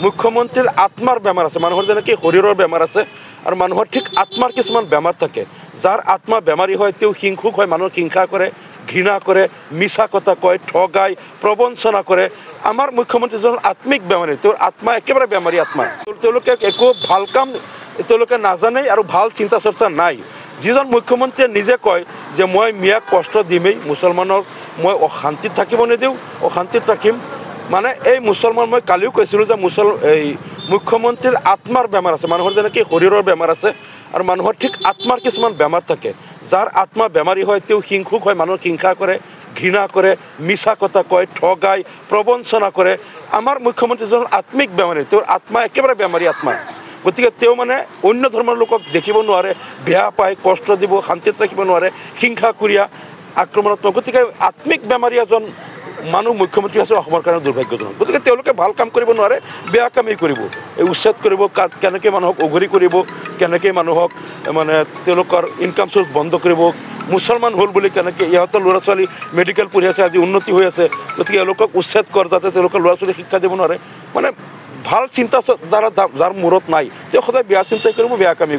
মুখ্যমন্ত্ৰীৰ আত্মাৰ বেমাৰ আছে, মানুহৰ যেনেকৈ শৰীৰৰ বেমাৰ আছে আৰু মানুহৰ ঠিক আত্মাৰ কিছুমান বেমাৰ থাকে। যাৰ আত্মা বেমাৰী হয় তেওঁ হিংসুক হয়, মানুহক হিংসা কৰে, ঘৃণা কৰে, মিছা কথা কয়, ঠগায়, প্ৰবঞ্চনা কৰে। আমাৰ মুখ্যমন্ত্ৰীজন আত্মিক বেমাৰী, তেওঁৰ আত্মা একেবাৰে বেমাৰী আত্মা। তেওঁলোকে একো ভাল কাম তেওঁলোকে নাজানে আৰু ভাল চিন্তা চৰ্চা নাই। যিজন মুখ্যমন্ত্ৰীয়ে নিজে কয় যে মই মিয়াক কষ্ট দিমেই, মুছলমানক মই অশান্তিত থাকিব নিদিওঁ, অশান্তিত ৰাখিম। মানে এই মুছলমান, মই কালিও কৈছিলোঁ যে মুখ্যমন্ত্ৰীৰ আত্মাৰ বেমাৰ আছে, মানুহৰ যেনেকৈ শৰীৰৰ বেমাৰ আছে আৰু মানুহৰ ঠিক আত্মাৰ কিছুমান বেমাৰ থাকে। যাৰ আত্মা বেমাৰী হয় তেওঁ হিংসুক হয়, মানুহক হিংসা কৰে, ঘৃণা কৰে, মিছা কথা কয়, ঠগায়, প্ৰবঞ্চনা কৰে। আমাৰ মুখ্যমন্ত্ৰীজন আত্মিক বেমাৰী, তেওঁৰ আত্মা একেবাৰে বেমাৰী আত্মা। গতিকে তেওঁ মানে অন্য ধৰ্মৰ লোকক দেখিব নোৱাৰে, বেয়া পায়, কষ্ট দিব, শান্তিত ৰাখিব নোৱাৰে, হিংসাকুৰীয়া, আক্ৰমণাত্মক। গতিকে আত্মিক বেমাৰী এজন মানুহ মুখ্যমন্ত্ৰী আছে অসমৰ কাৰণে দুৰ্ভাগ্যজনক। গতিকে তেওঁলোকে ভাল কাম কৰিব নোৱাৰে, বেয়া কামেই কৰিব। এই উচ্ছেদ কৰিব, কেনেকৈ মানুহক অঘৰী কৰিব, কেনেকৈ মানুহক মানে তেওঁলোকৰ ইনকাম চ'ৰ্চ বন্ধ কৰিব, মুছলমান হ'ল বুলি কেনেকৈ ইহঁতৰ ল'ৰা ছোৱালী মেডিকেল পঢ়ি আছে, আজি উন্নতি হৈ আছে, গতিকে এওঁলোকক উচ্ছেদ কৰ, যাতে তেওঁলোকৰ ল'ৰা ছোৱালী শিক্ষা দিব নোৱাৰে। মানে ভাল চিন্তা ধাৰা যাৰ মূৰত নাই তেওঁ সদায় বেয়া চিন্তাই কৰিব, বেয়া কামেই